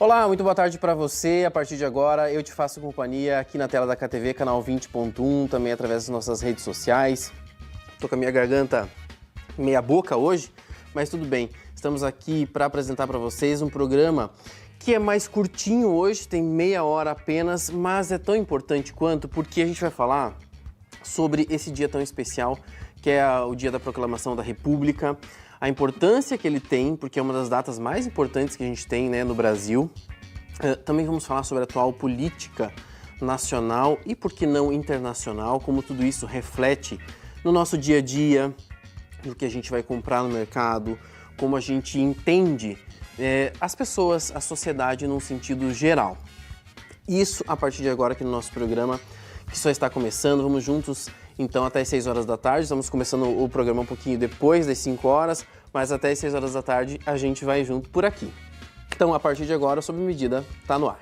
Olá, muito boa tarde para você. A partir de agora eu te faço companhia aqui na tela da KTV, canal 20.1, também através das nossas redes sociais. Tô com a minha garganta meia boca hoje, mas tudo bem. Estamos aqui para apresentar para vocês um programa que é mais curtinho hoje, tem meia hora apenas, mas é tão importante quanto, porque a gente vai falar sobre esse dia tão especial, que é o dia da proclamação da República, a importância que ele tem, porque é uma das datas mais importantes que a gente tem, né, no Brasil. Também vamos falar sobre a atual política nacional e, por que não, internacional, como tudo isso reflete no nosso dia a dia, no que a gente vai comprar no mercado, como a gente entende as pessoas, a sociedade num sentido geral. Isso a partir de agora aqui no nosso programa, que só está começando. Vamos juntos então até as 6 horas da tarde. Estamos começando o programa um pouquinho depois das 5 horas, mas até as 6 horas da tarde a gente vai junto por aqui. Então, a partir de agora, Sob Medida está no ar.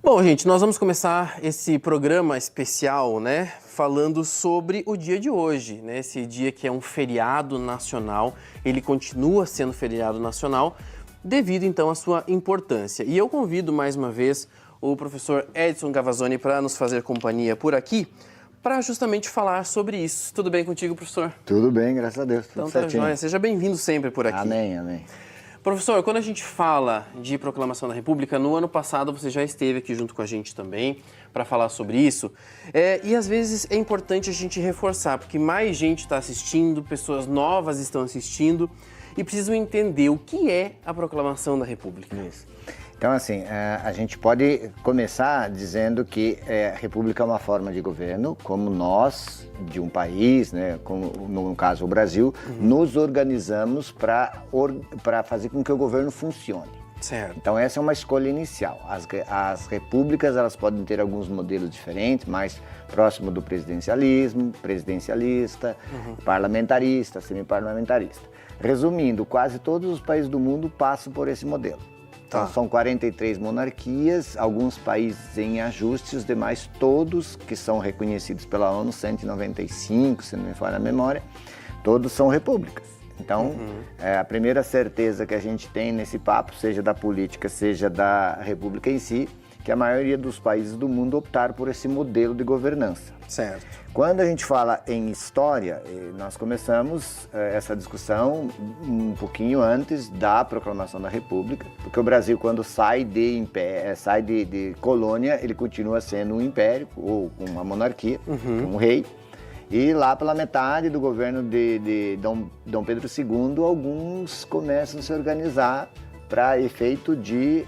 Bom, gente, nós vamos começar esse programa especial, né, falando sobre o dia de hoje, né, esse dia que é um feriado nacional, ele continua sendo feriado nacional devido, então, à sua importância. E eu convido, mais uma vez, o professor Edson Gavazzoni para nos fazer companhia por aqui, para justamente falar sobre isso. Tudo bem contigo, professor? Tudo bem, graças a Deus. Então tá joia. Seja bem-vindo sempre por aqui. Amém, amém. Professor, quando a gente fala de proclamação da República, no ano passado você já esteve aqui junto com a gente também para falar sobre isso. E às vezes é importante a gente reforçar, porque mais gente está assistindo, pessoas novas estão assistindo e precisam entender o que é a proclamação da República. Isso. Então, assim, a gente pode começar dizendo que a República é uma forma de governo, como nós, de um país, né, como no caso o Brasil, nos organizamos para fazer com que o governo funcione. Certo. Então, essa é uma escolha inicial. As repúblicas, elas podem ter alguns modelos diferentes, mais próximo do presidencialismo, presidencialista, parlamentarista, semiparlamentarista. Resumindo, quase todos os países do mundo passam por esse modelo. Então, são 43 monarquias, alguns países em ajuste, os demais todos, que são reconhecidos pela ONU, 195, se não me falha a memória, todos são repúblicas. Então, a primeira certeza que a gente tem nesse papo, seja da política, seja da república em si, que a maioria dos países do mundo optaram por esse modelo de governança. Certo. Quando a gente fala em história, nós começamos essa discussão um pouquinho antes da proclamação da República, porque o Brasil, quando sai de colônia, ele continua sendo um império, ou uma monarquia, um rei, e lá pela metade do governo de Dom Pedro II, alguns começam a se organizar para efeito de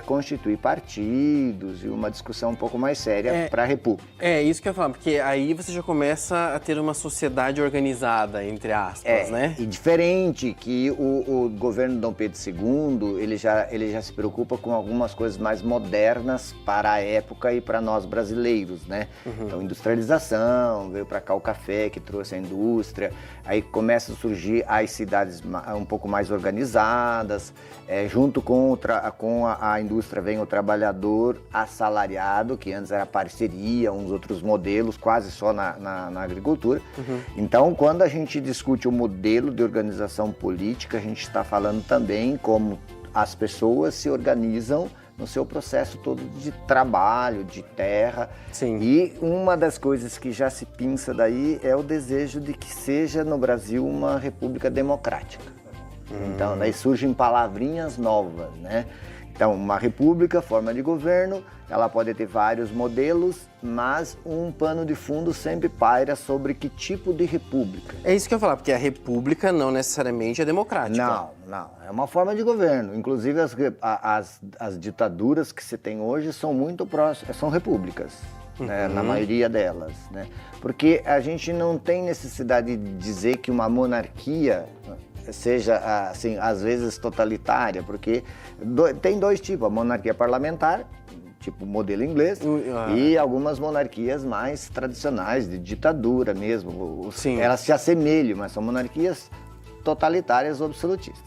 constituir partidos e uma discussão um pouco mais séria para a República. É isso que eu ia falar, porque aí você já começa a ter uma sociedade organizada, entre aspas, né? E diferente que o governo de Dom Pedro II, ele já se preocupa com algumas coisas mais modernas para a época e para nós brasileiros, né? Então, industrialização, veio para cá o café, que trouxe a indústria, aí começam a surgir as cidades um pouco mais organizadas, junto com a indústria vem o trabalhador assalariado, que antes era parceria, uns outros modelos, quase só na agricultura. Então, quando a gente discute o modelo de organização política, a gente está falando também como as pessoas se organizam no seu processo todo de trabalho, de terra. Sim. E uma das coisas que já se pinça daí é o desejo de que seja no Brasil uma república democrática. Então, daí surgem palavrinhas novas, né? Então, uma república, forma de governo, ela pode ter vários modelos, mas um pano de fundo sempre paira sobre que tipo de república. É isso que eu ia falar, porque a república não necessariamente é democrática. Não. É uma forma de governo. Inclusive, as ditaduras que se tem hoje são muito próximas, são repúblicas, né, na maioria delas, né? Porque a gente não tem necessidade de dizer que uma monarquia seja, assim, às vezes totalitária, porque tem dois tipos, a monarquia parlamentar, tipo modelo inglês, e algumas monarquias mais tradicionais, de ditadura mesmo. Sim. Elas se assemelham, mas são monarquias totalitárias ou absolutistas.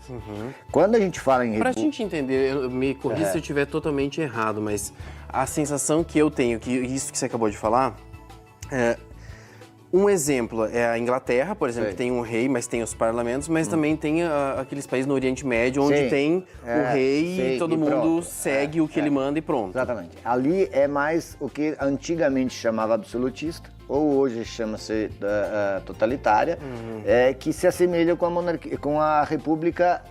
Quando a gente fala em Pra gente entender, me corrija se eu estiver totalmente errado, mas a sensação que eu tenho, que isso que você acabou de falar, um exemplo é a Inglaterra, por exemplo, que tem um rei, mas tem os parlamentos, mas também tem aqueles países no Oriente Médio onde tem o rei e todo mundo segue o que ele manda e pronto. Exatamente. Ali é mais o que antigamente chamava absolutista, ou hoje chama-se totalitária, que se assemelha com a monarquia, com a república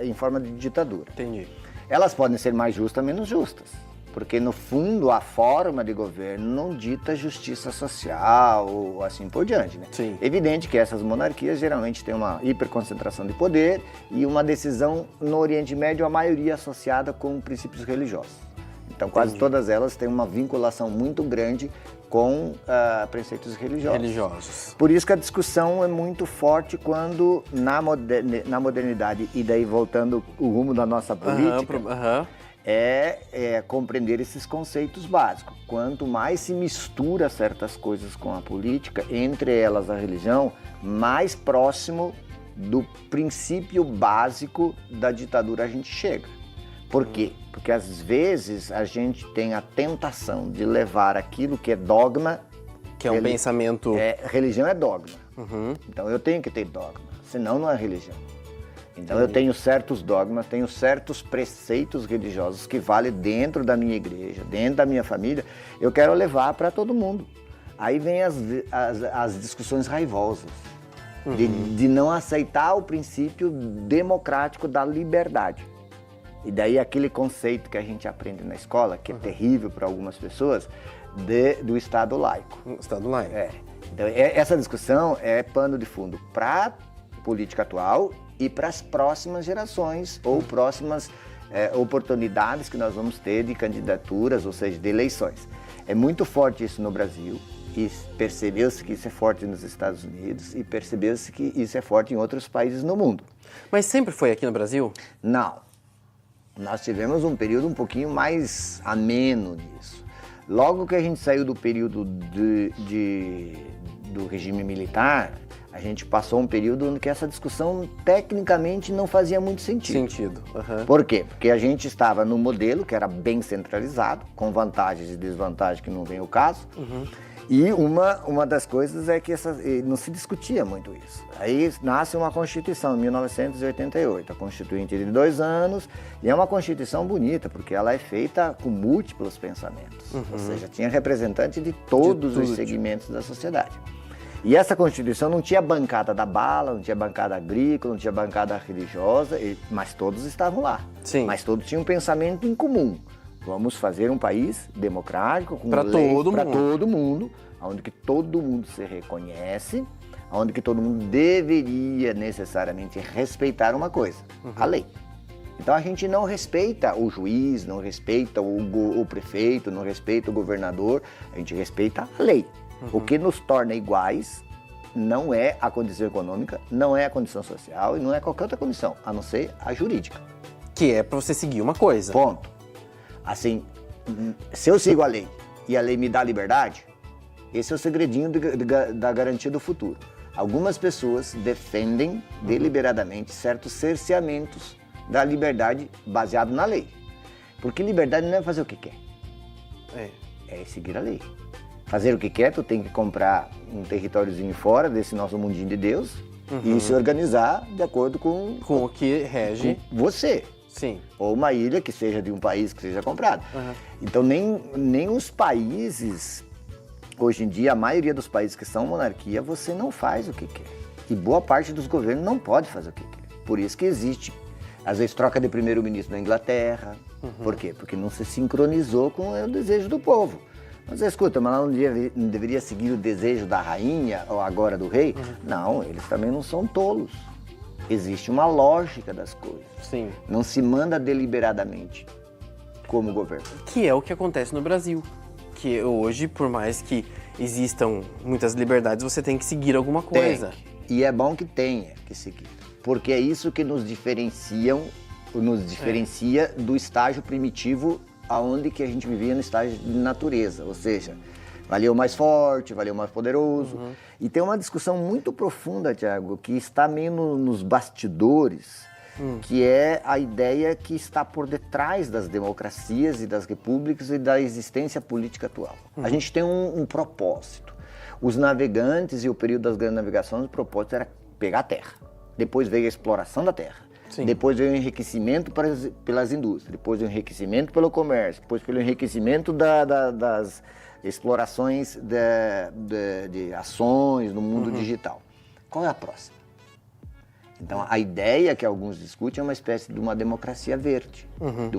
em forma de ditadura. Entendi. Elas podem ser mais justas, menos justas. Porque, no fundo, a forma de governo não dita justiça social ou assim por diante, né? Sim. Evidente que essas monarquias geralmente têm uma hiperconcentração de poder e uma decisão no Oriente Médio, a maioria associada com princípios religiosos. Então, quase todas elas têm uma vinculação muito grande com preceitos religiosos. Por isso que a discussão é muito forte quando, na modernidade, e daí voltando o rumo da nossa política... É compreender esses conceitos básicos. Quanto mais se mistura certas coisas com a política, entre elas a religião, mais próximo do princípio básico da ditadura a gente chega. Por quê? Porque às vezes a gente tem a tentação de levar aquilo que é dogma... Que é um pensamento... Religião é dogma. Então eu tenho que ter dogma, senão não é religião. Então eu tenho certos dogmas, tenho certos preceitos religiosos que valem dentro da minha igreja, dentro da minha família, eu quero levar para todo mundo. Aí vem as discussões raivosas, de não aceitar o princípio democrático da liberdade. E daí aquele conceito que a gente aprende na escola, que é terrível para algumas pessoas, do Estado laico. Estado laico. Então essa discussão é pano de fundo para a política atual e para as próximas gerações ou próximas oportunidades que nós vamos ter de candidaturas, ou seja, de eleições. É muito forte isso no Brasil e percebeu-se que isso é forte nos Estados Unidos e percebeu-se que isso é forte em outros países no mundo. Mas sempre foi aqui no Brasil? Não. Nós tivemos um período um pouquinho mais ameno nisso. Logo que a gente saiu do período do regime militar, a gente passou um período em que essa discussão tecnicamente não fazia muito sentido. Por quê? Porque a gente estava no modelo que era bem centralizado, com vantagens e desvantagens que não vem ao caso. E uma das coisas é que não se discutia muito isso. Aí nasce uma Constituição, em 1988, a Constituinte de 2 anos, e é uma Constituição bonita, porque ela é feita com múltiplos pensamentos. Ou seja, tinha representante de todos os segmentos da sociedade. E essa Constituição não tinha bancada da bala, não tinha bancada agrícola, não tinha bancada religiosa, mas todos estavam lá. Sim. Mas todos tinham um pensamento em comum. Vamos fazer um país democrático, com para todo mundo, onde que todo mundo se reconhece, onde que todo mundo deveria necessariamente respeitar uma coisa, a lei. Então a gente não respeita o juiz, não respeita o prefeito, não respeita o governador, a gente respeita a lei. O que nos torna iguais não é a condição econômica, não é a condição social e não é qualquer outra condição, a não ser a jurídica. Que é para você seguir uma coisa. Ponto. Assim, se eu sigo a lei e a lei me dá liberdade, esse é o segredinho da garantia do futuro. Algumas pessoas defendem deliberadamente certos cerceamentos da liberdade baseado na lei. Porque liberdade não é fazer o que quer. É seguir a lei. Fazer o que quer, tu tem que comprar um territóriozinho fora desse nosso mundinho de Deus e se organizar de acordo com o que rege com você. Sim. Ou uma ilha que seja de um país que seja comprado. Então nem os países, hoje em dia, a maioria dos países que são monarquia, você não faz o que quer. E boa parte dos governos não pode fazer o que quer. Por isso que existe, às vezes, troca de primeiro-ministro na Inglaterra. Por quê? Porque não se sincronizou com o desejo do povo. Mas escuta, mas ela não deveria seguir o desejo da rainha ou agora do rei? Não, eles também não são tolos. Existe uma lógica das coisas. Sim. Não se manda deliberadamente como governo. Que é o que acontece no Brasil. Que hoje, por mais que existam muitas liberdades, você tem que seguir alguma coisa. E é bom que tenha que seguir. Porque é isso que nos diferencia do estágio primitivo aonde que a gente vivia no estágio de natureza. Ou seja, Valeu mais forte, valeu mais poderoso. E tem uma discussão muito profunda, Tiago, que está meio nos bastidores, que é a ideia que está por detrás das democracias e das repúblicas e da existência política atual. A gente tem um propósito. Os navegantes e o período das grandes navegações, o propósito era pegar a terra. Depois veio a exploração da terra. Sim. Depois veio o enriquecimento pelas indústrias. Depois o enriquecimento pelo comércio. Depois pelo enriquecimento das explorações de ações no mundo digital. Qual é a próxima? Então, a ideia que alguns discutem é uma espécie de uma democracia verde, de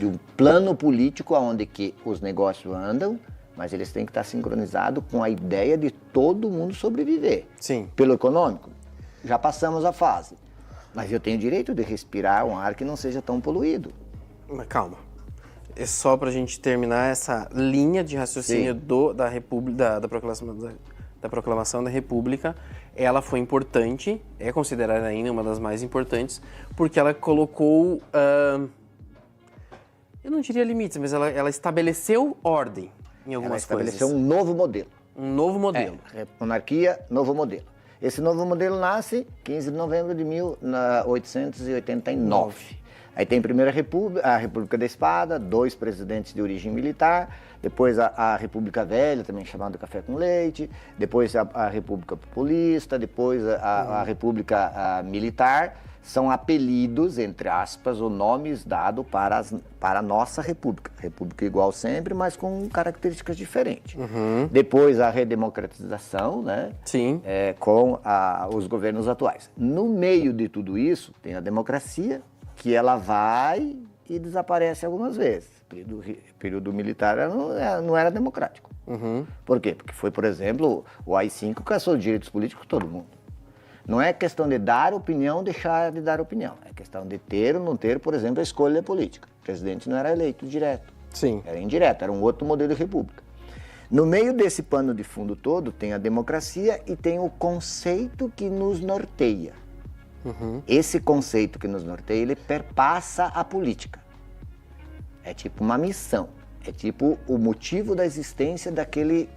um plano político onde que os negócios andam, mas eles têm que estar sincronizados com a ideia de todo mundo sobreviver. Sim. Pelo econômico, já passamos a fase, mas eu tenho direito de respirar um ar que não seja tão poluído. Mas calma. É só para a gente terminar essa linha de raciocínio da República, da Proclamação da República. Ela foi importante, é considerada ainda uma das mais importantes, porque ela colocou, eu não diria limites, mas ela estabeleceu ordem em algumas coisas. Estabeleceu um novo modelo. Um novo modelo. Monarquia, novo modelo. Esse novo modelo nasce 15 de novembro de 1889. Aí tem primeiro a República da Espada, 2 presidentes de origem militar, depois a República Velha, também chamada Café com Leite, depois a República Populista, depois a República Militar. São apelidos, entre aspas, ou nomes dados para a nossa República. República igual sempre, mas com características diferentes. Depois a redemocratização, né? Sim. Com os governos atuais. No meio de tudo isso, tem a democracia, que ela vai e desaparece algumas vezes. O período militar não era democrático. Por quê? Porque foi, por exemplo, o AI-5 caçou direitos políticos de todo mundo. Não é questão de dar opinião, deixar de dar opinião. É questão de ter ou não ter, por exemplo, a escolha política. O presidente não era eleito direto. Sim. Era indireto, era um outro modelo de república. No meio desse pano de fundo todo, tem a democracia e tem o conceito que nos norteia. Esse conceito que nos norteia, ele perpassa a política. É tipo uma missão. É tipo o motivo da existência daquele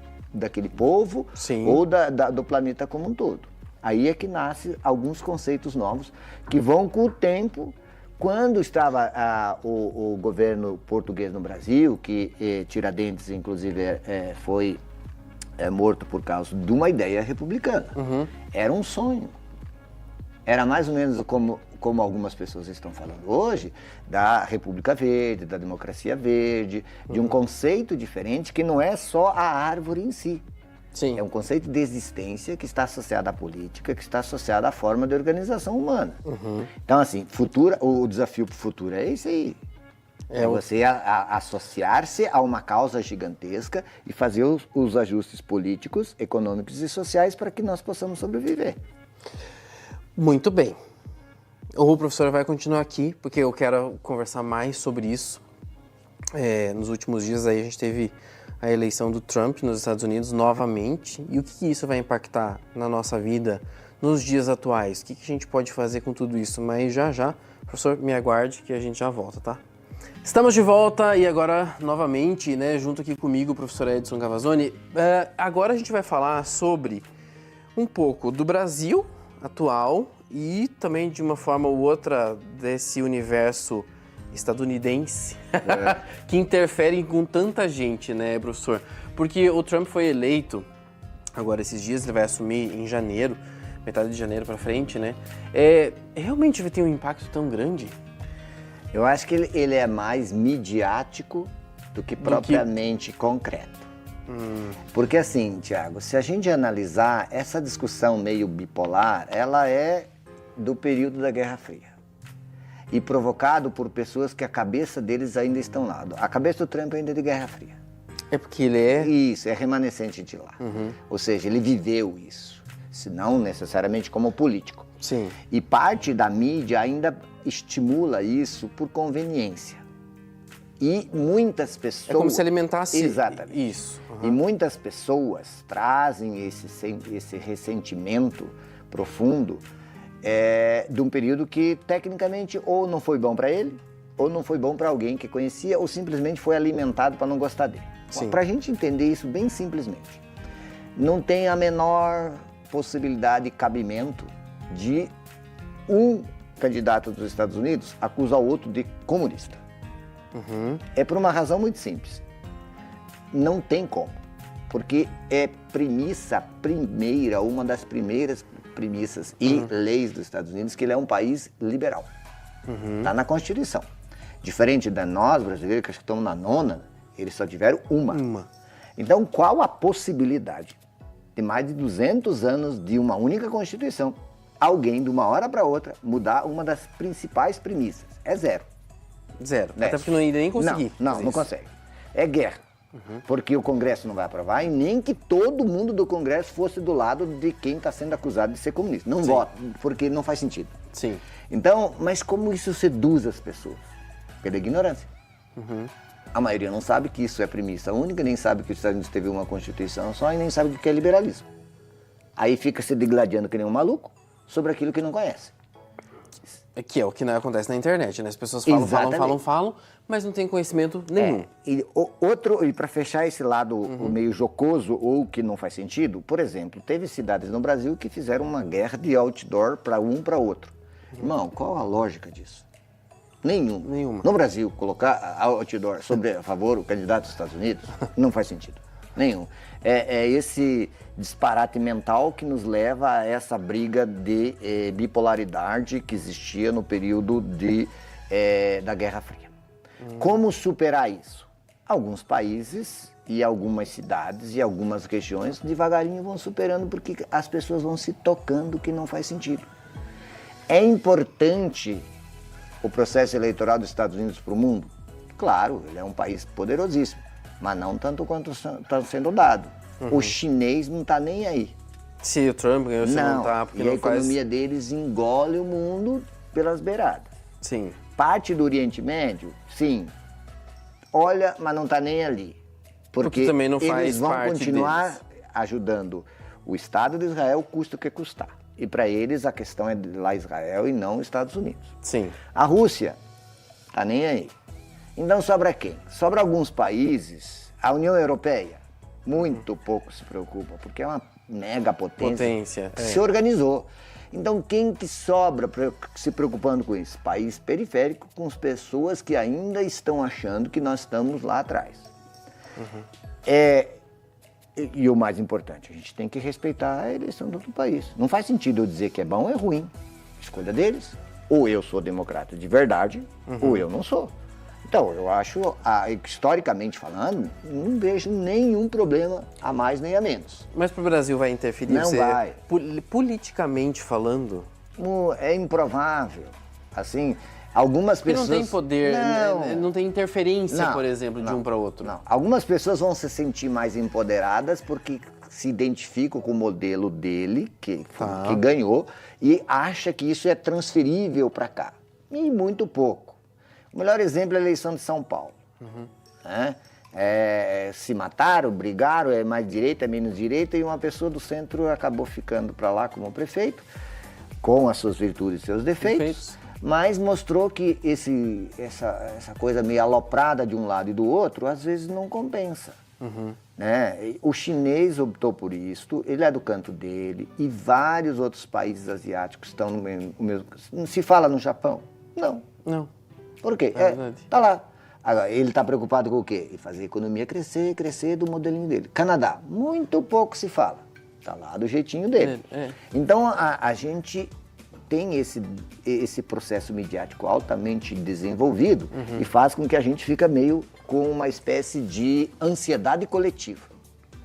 povo ou do planeta como um todo. Aí é que nascem alguns conceitos novos que vão com o tempo. Quando estava o governo português no Brasil, que Tiradentes, inclusive, foi morto por causa de uma ideia republicana. Era um sonho. Era mais ou menos como algumas pessoas estão falando hoje, da República Verde, da democracia verde, de um conceito diferente que não é só a árvore em si. Sim. É um conceito de existência que está associado à política, que está associado à forma de organização humana. Então, assim, o desafio para o futuro é esse aí. É você associar-se a uma causa gigantesca e fazer os ajustes políticos, econômicos e sociais para que nós possamos sobreviver. Muito bem. O professor vai continuar aqui, porque eu quero conversar mais sobre isso. Nos últimos dias aí a gente teve a eleição do Trump nos Estados Unidos novamente. E o que isso vai impactar na nossa vida nos dias atuais? O que a gente pode fazer com tudo isso? Mas já, professor, me aguarde que a gente já volta, tá? Estamos de volta e agora, novamente, né, junto aqui comigo, o professor Edson Cavazzoni. Agora a gente vai falar sobre um pouco do Brasil atual e também, de uma forma ou outra, desse universo estadunidense que interfere com tanta gente, né, professor? Porque o Trump foi eleito, agora esses dias, ele vai assumir em janeiro, metade de janeiro para frente, né? Realmente vai ter um impacto tão grande? Eu acho que ele é mais midiático do que propriamente concreto. Porque assim, Tiago, se a gente analisar essa discussão meio bipolar, ela é do período da Guerra Fria e provocado por pessoas que a cabeça deles ainda estão lá. A cabeça do Trump ainda é de Guerra Fria. É porque ele é... Isso, é remanescente de lá. Ou seja, ele viveu isso, se não necessariamente como político. Sim. E parte da mídia ainda estimula isso por conveniência. E muitas pessoas... É como se alimentasse exatamente isso. E muitas pessoas trazem esse ressentimento profundo de um período que, tecnicamente, ou não foi bom para ele, ou não foi bom para alguém que conhecia, ou simplesmente foi alimentado para não gostar dele. Para a gente entender isso bem simplesmente, não tem a menor possibilidade e cabimento de um candidato dos Estados Unidos acusar o outro de comunista. É por uma razão muito simples. Não tem como. Porque é premissa primeira, uma das primeiras premissas e leis dos Estados Unidos, que ele é um país liberal. Está na Constituição. Diferente de nós, brasileiros, que acho que estamos na nona, eles só tiveram uma. Então, qual a possibilidade de mais de 200 anos de uma única Constituição, alguém, de uma hora para outra, mudar uma das principais premissas? É zero. Zero. Até porque não iria nem conseguir. Não consegue. É guerra. Porque o Congresso não vai aprovar e nem que todo mundo do Congresso fosse do lado de quem está sendo acusado de ser comunista. Não vota, porque não faz sentido. Sim. Então, mas como isso seduz as pessoas? Pela ignorância. A maioria não sabe que isso é premissa única, nem sabe que os Estados Unidos teve uma Constituição só e nem sabe o que é liberalismo. Aí fica se degladiando que nem um maluco sobre aquilo que não conhece. Que é o que não acontece na internet, né? As pessoas falam, mas não tem conhecimento nenhum. E para fechar esse lado o meio jocoso ou que não faz sentido, por exemplo, teve cidades no Brasil que fizeram uma guerra de outdoor para um para outro. Irmão, qual a lógica disso? Nenhuma. No Brasil, colocar outdoor a favor do candidato dos Estados Unidos não faz sentido. Nenhum. É esse disparate mental que nos leva a essa briga de bipolaridade que existia no período da Guerra Fria. Como superar isso? Alguns países e algumas cidades e algumas regiões devagarinho vão superando porque as pessoas vão se tocando que não faz sentido. É importante o processo eleitoral dos Estados Unidos para o mundo? Claro, ele é um país poderosíssimo, mas não tanto quanto está sendo dado. O chinês não está nem aí. Se o Trump ganhou, você não está, porque não faz... a economia deles engole o mundo pelas beiradas. Sim. Parte do Oriente Médio, sim. Olha, mas não está nem ali. Porque também não faz eles vão parte continuar deles. Ajudando o Estado de Israel, custa o que custar. E para eles a questão é lá Israel e não os Estados Unidos. Sim. A Rússia está nem aí. Então sobra quem? Sobra alguns países. A União Europeia muito pouco se preocupa, porque é uma mega potência. Se organizou. Então quem que sobra se preocupando com isso? País periférico com as pessoas que ainda estão achando que nós estamos lá atrás. E o mais importante, a gente tem que respeitar a eleição do outro país. Não faz sentido eu dizer que é bom ou é ruim. Escolha deles. Ou eu sou democrata de verdade, ou eu não sou. Então, eu acho, historicamente falando, não vejo nenhum problema a mais nem a menos. Mas para o Brasil vai interferir? Não vai. Politicamente falando? É improvável. Assim, algumas pessoas... Porque não tem poder, não tem interferência, por exemplo, de um para outro. Não. Algumas pessoas vão se sentir mais empoderadas porque se identificam com o modelo dele, que ganhou, e acha que isso é transferível para cá. E muito pouco. O melhor exemplo é a eleição de São Paulo. Se mataram, brigaram, é mais direita, é menos direita, e uma pessoa do centro acabou ficando para lá como prefeito, com as suas virtudes e seus defeitos, mas mostrou que essa coisa meio aloprada de um lado e do outro, às vezes não compensa. O chinês optou por isso, ele é do canto dele, e vários outros países asiáticos estão no mesmo... Não se fala no Japão? Não. Por quê? Tá lá. Agora, ele está preocupado com o quê? Em fazer a economia crescer do modelinho dele. Canadá, muito pouco se fala. Está lá do jeitinho dele. Então, a gente tem esse processo midiático altamente desenvolvido e faz com que a gente fica meio com uma espécie de ansiedade coletiva.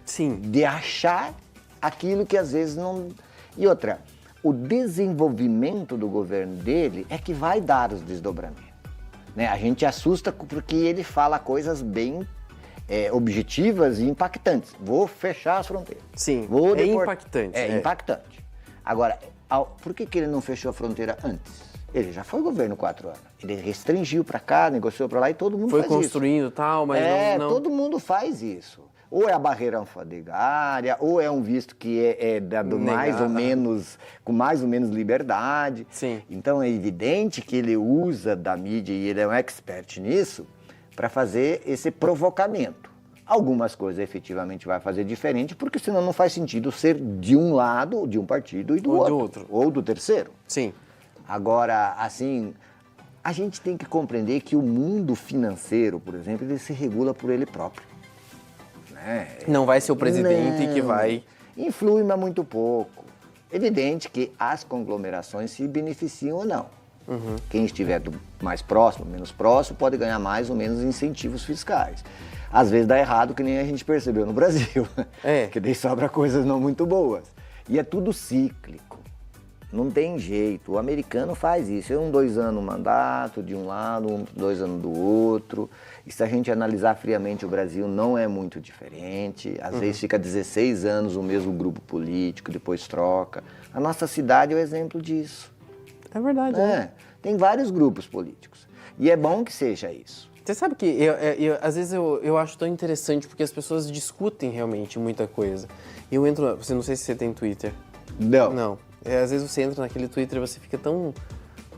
Sim. De achar aquilo que às vezes não... E outra, o desenvolvimento do governo dele é que vai dar os desdobramentos. A gente assusta porque ele fala coisas bem objetivas e impactantes. Vou fechar as fronteiras. Sim, impactante. Impactante. Agora, por que ele não fechou a fronteira antes? Ele já foi governo 4 anos. Ele restringiu para cá, negociou para lá e todo mundo faz isso. Foi construindo e tal, mas não... Todo mundo faz isso. Ou é a barreira alfandegária, ou é um visto que é dado mais ou menos, com mais ou menos liberdade. Sim. Então é evidente que ele usa da mídia, e ele é um expert nisso, para fazer esse provocamento. Algumas coisas efetivamente vai fazer diferente, porque senão não faz sentido ser de um lado, de um partido e do outro. Ou do terceiro. Sim. Agora, assim, a gente tem que compreender que o mundo financeiro, por exemplo, ele se regula por ele próprio. Né? Não vai ser o presidente que vai... Influi, mas muito pouco. Evidente que as conglomerações se beneficiam ou não. Quem estiver mais próximo, menos próximo, pode ganhar mais ou menos incentivos fiscais. Às vezes dá errado, que nem a gente percebeu no Brasil. Que daí sobra coisas não muito boas. E é tudo cíclico. Não tem jeito. O americano faz isso. É 2 anos um mandato de um lado, 2 anos do outro. E se a gente analisar friamente, o Brasil não é muito diferente. Às vezes fica 16 anos o mesmo grupo político, depois troca. A nossa cidade é o exemplo disso. É verdade, né? Tem vários grupos políticos. E é bom que seja isso. Você sabe que às vezes eu acho tão interessante, porque as pessoas discutem realmente muita coisa. Eu entro... Não sei se você tem Twitter. Não. Às vezes você entra naquele Twitter e você fica tão...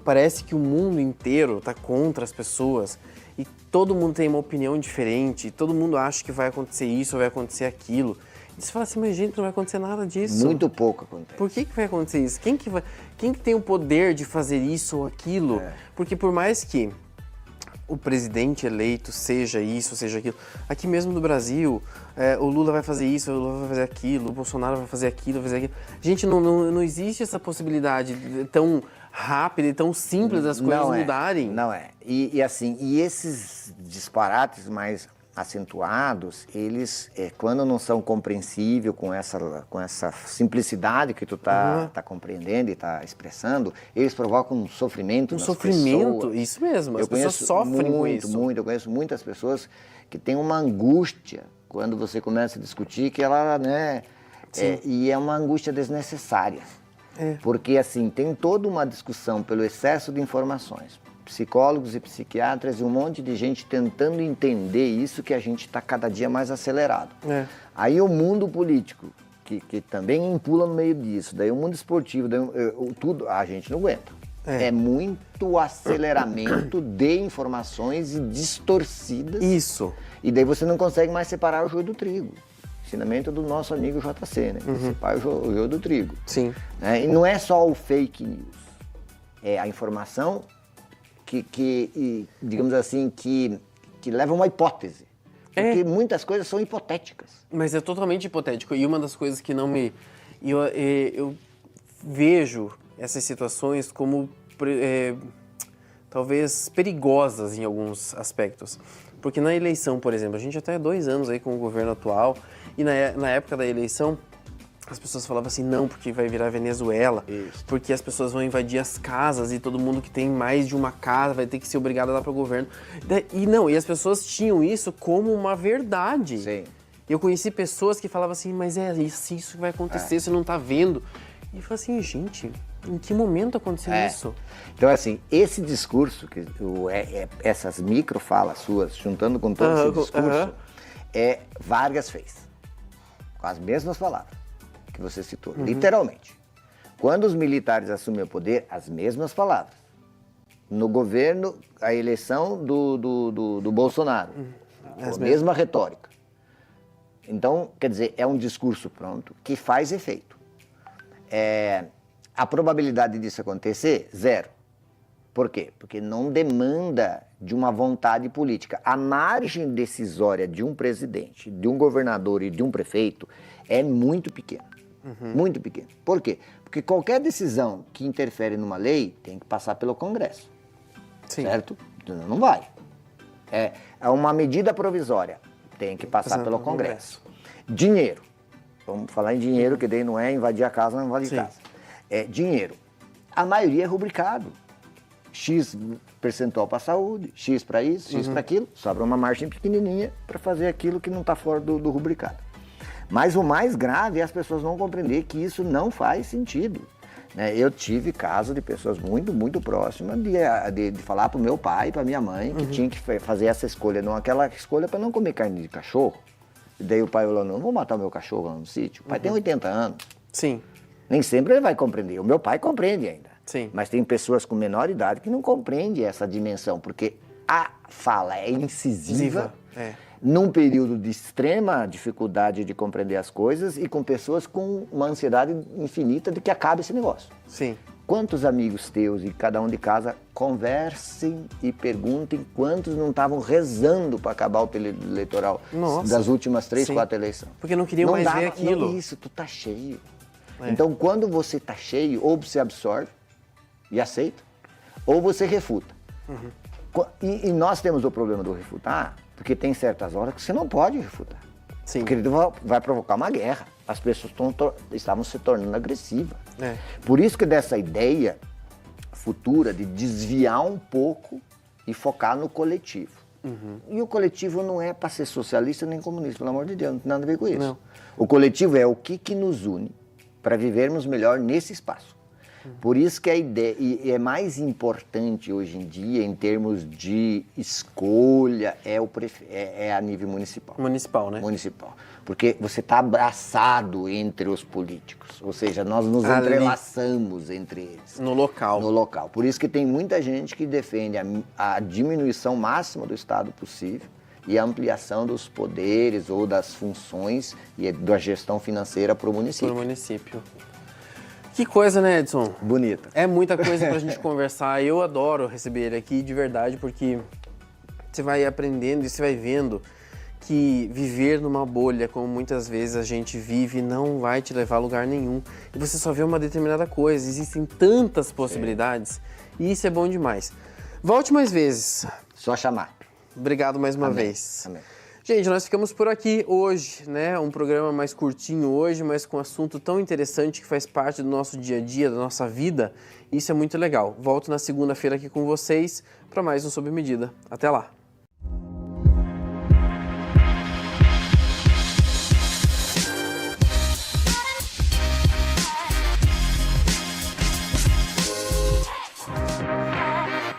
Parece que o mundo inteiro tá contra as pessoas e todo mundo tem uma opinião diferente, todo mundo acha que vai acontecer isso ou vai acontecer aquilo. E você fala assim, mas gente, não vai acontecer nada disso. Muito pouco acontece. Por que vai acontecer isso? Quem que tem o poder de fazer isso ou aquilo? Porque por mais que o presidente eleito seja isso, seja aquilo, aqui mesmo no Brasil, o Lula vai fazer isso, o Lula vai fazer aquilo, o Bolsonaro vai fazer aquilo, vai fazer aquilo. Gente, não existe essa possibilidade tão rápida e tão simples das coisas mudarem. Não é. E assim, e esses disparates mais acentuados, eles, quando não são compreensíveis com essa simplicidade que tu tá compreendendo e tá expressando, eles provocam um sofrimento nas pessoas. Isso mesmo, as pessoas sofrem com isso. Eu conheço muitas pessoas que têm uma angústia quando você começa a discutir, que ela, né, e é uma angústia desnecessária. Porque, assim, tem toda uma discussão pelo excesso de informações. Psicólogos e psiquiatras e um monte de gente tentando entender isso, que a gente está cada dia mais acelerado. Aí o mundo político, que também pula no meio disso, daí o mundo esportivo, daí, tudo, a gente não aguenta. É muito aceleramento de informações e distorcidas. Isso. E daí você não consegue mais separar o joio do trigo. Ensinamento do nosso amigo JC, né? Separar o joio do trigo. Sim. E não é só o fake news. É a informação que digamos assim, que leva a uma hipótese. Porque muitas coisas são hipotéticas. Mas é totalmente hipotético. E uma das coisas que não me... Eu vejo essas situações como talvez perigosas em alguns aspectos. Porque na eleição, por exemplo, a gente já está há 2 anos aí com o governo atual, e na época da eleição, as pessoas falavam assim, não, porque vai virar Venezuela, porque as pessoas vão invadir as casas e todo mundo que tem mais de uma casa vai ter que ser obrigado a dar para o governo. E as pessoas tinham isso como uma verdade. Sim. Eu conheci pessoas que falavam assim, mas isso que vai acontecer, você não está vendo. E eu falei assim, gente, em que momento aconteceu isso? Então, assim, esse discurso, essas microfalas suas, juntando com todo esse discurso, Vargas fez. Com as mesmas palavras que você citou, literalmente. Quando os militares assumiram o poder, as mesmas palavras. No governo, a eleição do Bolsonaro, a mesma retórica. Então, quer dizer, é um discurso pronto que faz efeito. A probabilidade disso acontecer, 0. Por quê? Porque não demanda de uma vontade política. A margem decisória de um presidente, de um governador e de um prefeito é muito pequena. Muito pequena. Por quê? Porque qualquer decisão que interfere numa lei tem que passar pelo Congresso. Sim. Certo? Não vai. É uma medida provisória. Tem que passar pelo Congresso. Dinheiro. Vamos falar em dinheiro, que daí não é invadir a casa, não invadir a casa. Dinheiro. A maioria é rubricado. X percentual para a saúde, X para isso, X para aquilo. Sobra uma margem pequenininha para fazer aquilo que não está fora do rubricado. Mas o mais grave é as pessoas não compreender que isso não faz sentido. Eu tive caso de pessoas muito, muito próximas de falar para o meu pai, para minha mãe, que tinha que fazer essa escolha, não aquela escolha para não comer carne de cachorro, Daí o pai falou, não vou matar o meu cachorro lá no sítio. O pai tem 80 anos. Sim, Nem sempre ele vai compreender. O meu pai compreende ainda. sim. Mas tem pessoas com menor idade que não compreendem essa dimensão, porque a fala é incisiva, É. num período de extrema dificuldade de compreender as coisas e com pessoas com uma ansiedade infinita de que acabe esse negócio. Sim. Quantos amigos teus e cada um de casa conversem e perguntem quantos não estavam rezando para acabar o período eleitoral das últimas 3, Sim. 4 eleições? Porque não queriam mais ver aquilo. Não, isso, tu tá cheio. É. Então, quando você tá cheio, ou você absorve e aceita, ou você refuta. E nós temos o problema do refutar, porque tem certas horas que você não pode refutar. Sim. Porque ele vai provocar uma guerra. As pessoas estavam se tornando agressivas. É. Por isso que dessa ideia futura de desviar um pouco e focar no coletivo. E o coletivo não é para ser socialista nem comunista, pelo amor de Deus, não tem nada a ver com isso. Não. O coletivo é o que nos une para vivermos melhor nesse espaço. Por isso que a ideia, e é mais importante hoje em dia, em termos de escolha, é a nível municipal. Municipal, né? Municipal. Porque você está abraçado entre os políticos, ou seja, nós nos Ali. entrelaçamos entre eles. No local. No local. Por isso que tem muita gente que defende a diminuição máxima do Estado possível e a ampliação dos poderes ou das funções e da gestão financeira para o município. Pro município. Que coisa, né, Edson? Bonita. É muita coisa pra gente conversar. Eu adoro receber ele aqui, de verdade, porque você vai aprendendo e você vai vendo que viver numa bolha, como muitas vezes a gente vive, não vai te levar a lugar nenhum. E você só vê uma determinada coisa. Existem tantas possibilidades e isso é bom demais. Volte mais vezes. Só chamar. Obrigado mais uma Amém. vez. Amém. Gente, nós ficamos por aqui hoje, né? Um programa mais curtinho hoje, mas com um assunto tão interessante que faz parte do nosso dia a dia, da nossa vida. Isso é muito legal. Volto na segunda-feira aqui com vocês para mais um Sob Medida. Até lá!